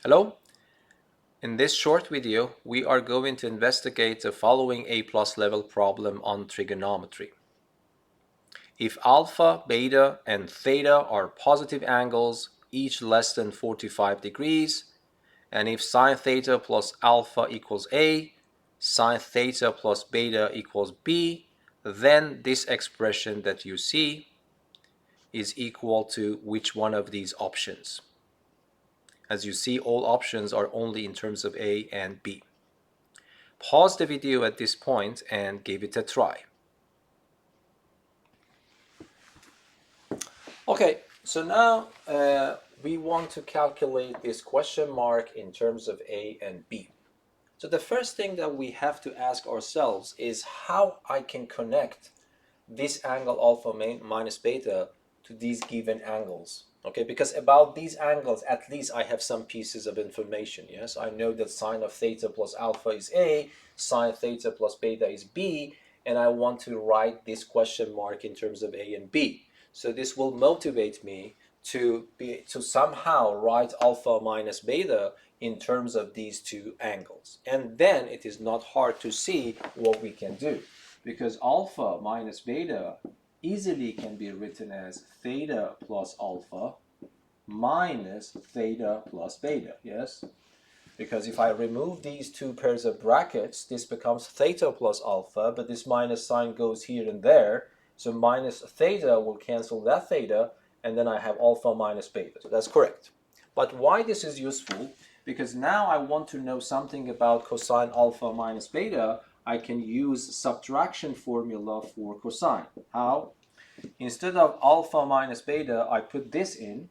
Hello. In this short video, we are going to investigate the following A+ level problem on trigonometry. If alpha, beta, and theta are positive angles, each less than 45 degrees, and if sine theta plus alpha equals A, sine theta plus beta equals B, then this expression that you see is equal to which one of these options? As you see, all options are only in terms of A and B. Pause the video at this point and give it a try. Okay, so now we want to calculate this question mark in terms of A and B. So the first thing that we have to ask ourselves is how I can connect this angle alpha minus beta to these given angles. Okay, because about these angles, at least I have some pieces of information. Yes, I know that sine of theta plus alpha is A, sine theta plus beta is B, and I want to write this question mark in terms of A and B. So this will motivate me to somehow write alpha minus beta in terms of these two angles. And then it is not hard to see what we can do, because alpha minus beta easily can be written as theta plus alpha minus theta plus beta, yes? Because if I remove these two pairs of brackets, this becomes theta plus alpha, but this minus sign goes here and there, so minus theta will cancel that theta, and then I have alpha minus beta, so that's correct. But why this is useful? Because now I want to know something about cosine alpha minus beta. I can use subtraction formula for cosine. How? Instead of alpha minus beta, I put this in.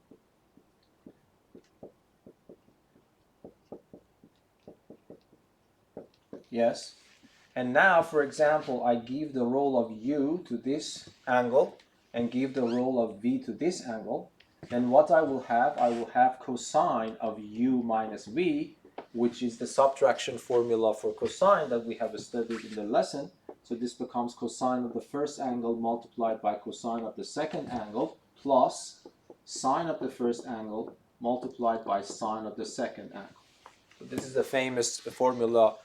Yes. And now, for example, I give the role of u to this angle and give the role of v to this angle. Then what I will have cosine of u minus v, which is the subtraction formula for cosine that we have studied in the lesson. So this becomes cosine of the first angle multiplied by cosine of the second angle plus sine of the first angle multiplied by sine of the second angle. So this is the famous formula,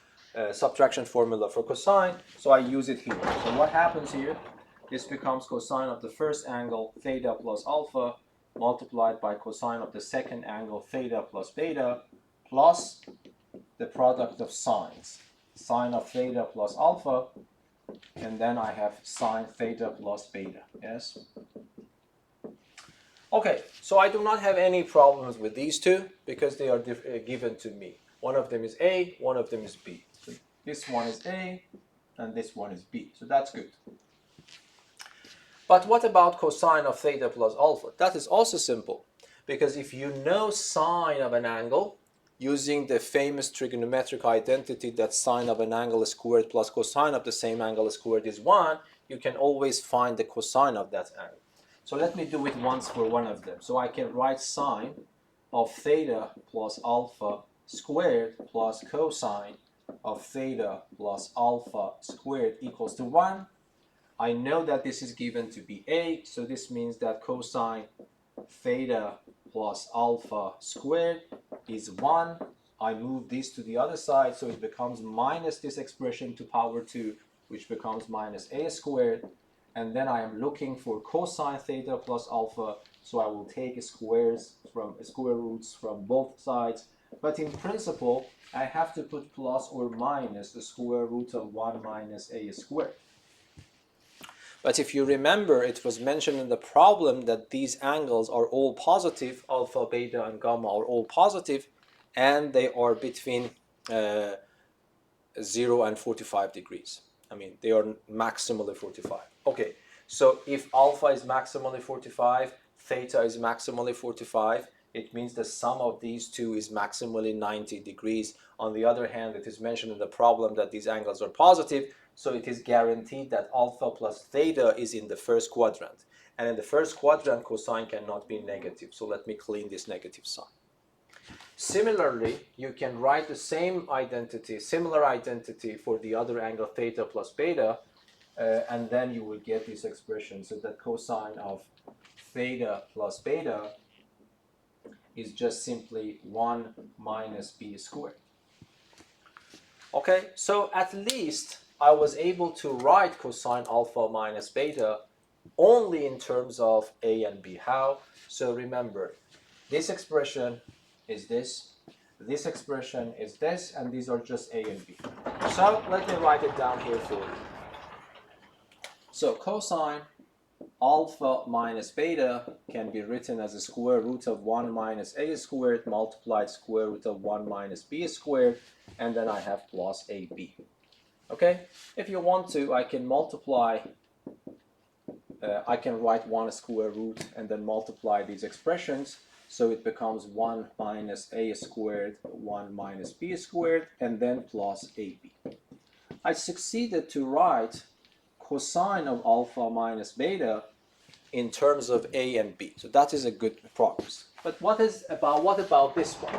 subtraction formula for cosine, so I use it here. So what happens here? This becomes cosine of the first angle, theta plus alpha, multiplied by cosine of the second angle, theta plus beta, plus the product of sines, sine of theta plus alpha, and then I have sine theta plus beta, yes? Okay, so I do not have any problems with these two because they are given to me. One of them is A, one of them is B. So this one is A, and this one is B, so that's good. But what about cosine of theta plus alpha? That is also simple, because if you know sine of an angle, using the famous trigonometric identity that sine of an angle squared plus cosine of the same angle squared is 1, you can always find the cosine of that angle. So let me do it once for one of them. So I can write sine of theta plus alpha squared plus cosine of theta plus alpha squared equals to 1. I know that this is given to be A, so this means that cosine theta plus alpha squared is 1. I move this to the other side, so it becomes minus this expression to power 2, which becomes minus a squared. And then I am looking for cosine theta plus alpha, so I will take square roots from both sides. But in principle, I have to put plus or minus the square root of 1 minus a squared. But if you remember, it was mentioned in the problem that these angles are all positive, alpha, beta, and gamma are all positive, and they are between 0 and 45 degrees. I mean, they are maximally 45. Okay, so if alpha is maximally 45, theta is maximally 45, it means the sum of these two is maximally 90 degrees. On the other hand, it is mentioned in the problem that these angles are positive, so it is guaranteed that alpha plus theta is in the first quadrant. And in the first quadrant, cosine cannot be negative. So let me clean this negative sign. Similarly, you can write the same identity, similar identity for the other angle theta plus beta, and then you will get this expression. So that cosine of theta plus beta is just simply 1 minus b squared. Okay, so at least I was able to write cosine alpha minus beta only in terms of a and b. How? So remember, this expression is this expression is this, and these are just a and b. So let me write it down here for you. So cosine alpha minus beta can be written as a square root of 1 minus a squared multiplied square root of 1 minus b squared, and then I have plus ab. Okay, if you want to, I can multiply, I can write 1 square root and then multiply these expressions, so it becomes 1 minus a squared 1 minus b squared, and then plus ab. I succeeded to write cosine of alpha minus beta in terms of a and b. So that is a good progress. But what about this one?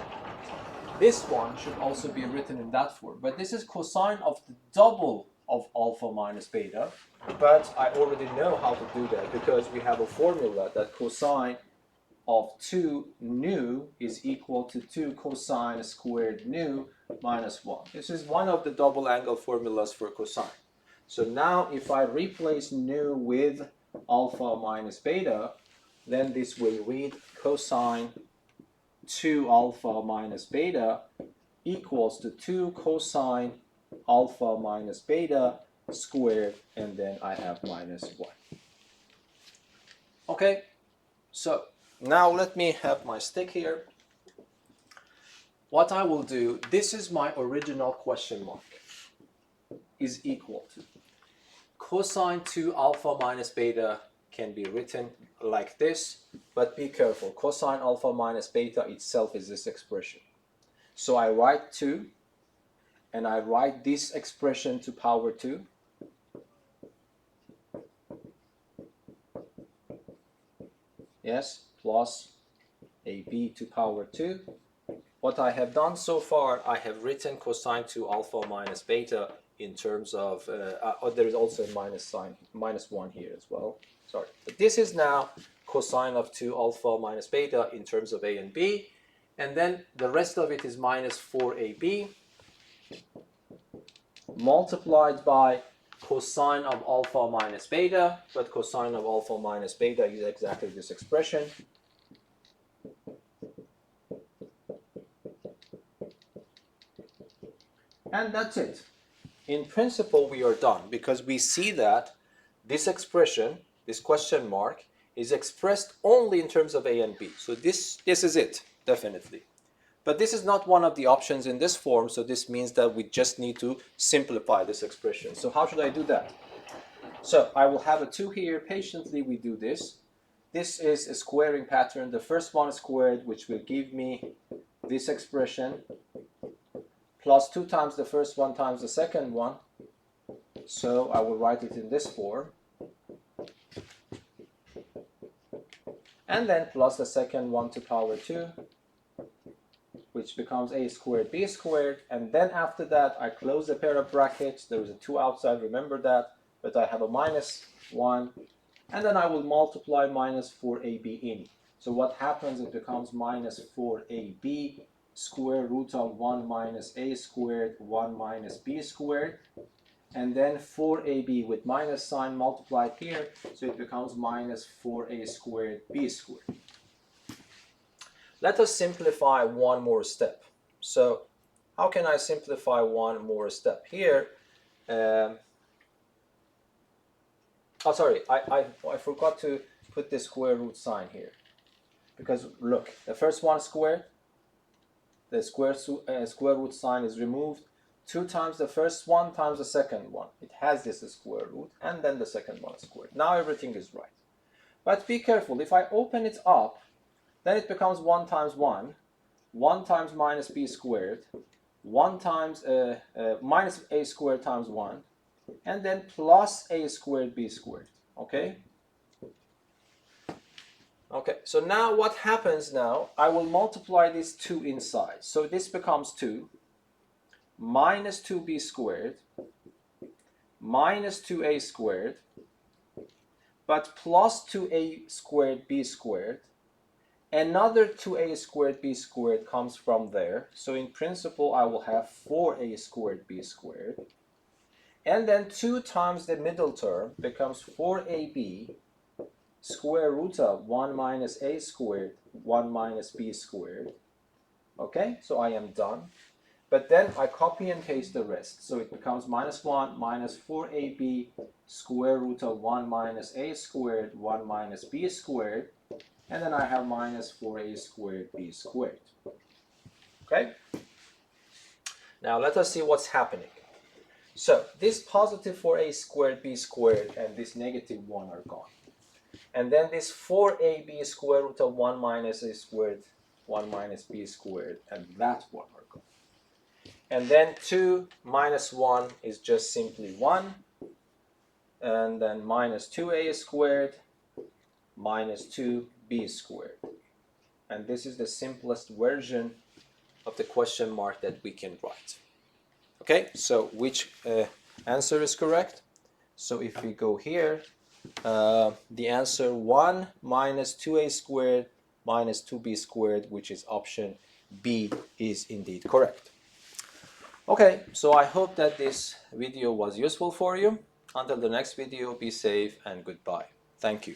This one should also be written in that form. But this is cosine of the double of alpha minus beta. But I already know how to do that because we have a formula that cosine of 2 nu is equal to 2 cosine squared nu minus 1. This is one of the double angle formulas for cosine. So now if I replace nu with alpha minus beta, then this will read cosine 2 alpha minus beta equals to 2 cosine alpha minus beta squared, and then I have minus 1. Okay, so now let me have my stick here. What I will do, this is my original question mark, is equal to cosine 2 alpha minus beta can be written like this, but be careful, cosine alpha minus beta itself is this expression. So I write 2, and I write this expression to power 2. Yes, plus ab to power 2. What I have done so far, I have written cosine 2 alpha minus beta in terms of, there is also a minus sign, minus 1 here as well. Sorry. But this is now cosine of 2 alpha minus beta in terms of a and b. And then the rest of it is minus 4ab multiplied by cosine of alpha minus beta. But cosine of alpha minus beta is exactly this expression. And that's it. In principle, we are done because we see that this expression, this question mark, is expressed only in terms of a and b. So this is it, definitely. But this is not one of the options in this form, so this means that we just need to simplify this expression. So how should I do that? So I will have a 2 here. Patiently, we do this. This is a squaring pattern. The first one squared, which will give me this expression, plus 2 times the first one times the second one. So I will write it in this form. And then plus the second one to power 2, which becomes a squared b squared. And then after that, I close a pair of brackets. There is a 2 outside, remember that. But I have a minus 1. And then I will multiply minus 4ab in. So what happens, it becomes minus 4ab square root of 1 minus a squared 1 minus b squared, and then 4ab with minus sign multiplied here, so it becomes minus 4a squared b squared. Let us simplify one more step. So how can I simplify one more step here? Oh, sorry, I forgot to put the square root sign here, because look, the first one squared, the square root sign is removed. 2 times the first one times the second one. It has this square root, and then the second one squared. Now everything is right. But be careful, if I open it up, then it becomes 1 times 1, 1 times minus b squared, 1 times minus a squared times 1, and then plus a squared b squared. Okay? Okay, so now what happens now, I will multiply these 2 inside. So this becomes 2 minus 2b squared minus 2a squared, but plus 2a squared b squared, Another 2a squared b squared comes from there. So in principle, I will have 4a squared b squared. And then 2 times the middle term becomes 4ab square root of 1 minus a squared, 1 minus b squared. Okay, so I am done. But then I copy and paste the rest. So it becomes minus 1 minus 4ab square root of 1 minus a squared, 1 minus b squared. And then I have minus 4a squared b squared. Okay? Now let us see what's happening. So this positive 4a squared b squared and this negative 1 are gone. And then this 4ab square root of 1 minus a squared, 1 minus b squared, and that 1 are gone. And then 2 minus 1 is just simply 1. And then minus 2a squared minus 2b squared. And this is the simplest version of the question mark that we can write. Okay, so which answer is correct? So if we go here, the answer 1 minus 2a squared minus 2b squared, which is option B, is indeed correct. Okay, so I hope that this video was useful for you. Until the next video, be safe and goodbye. Thank you.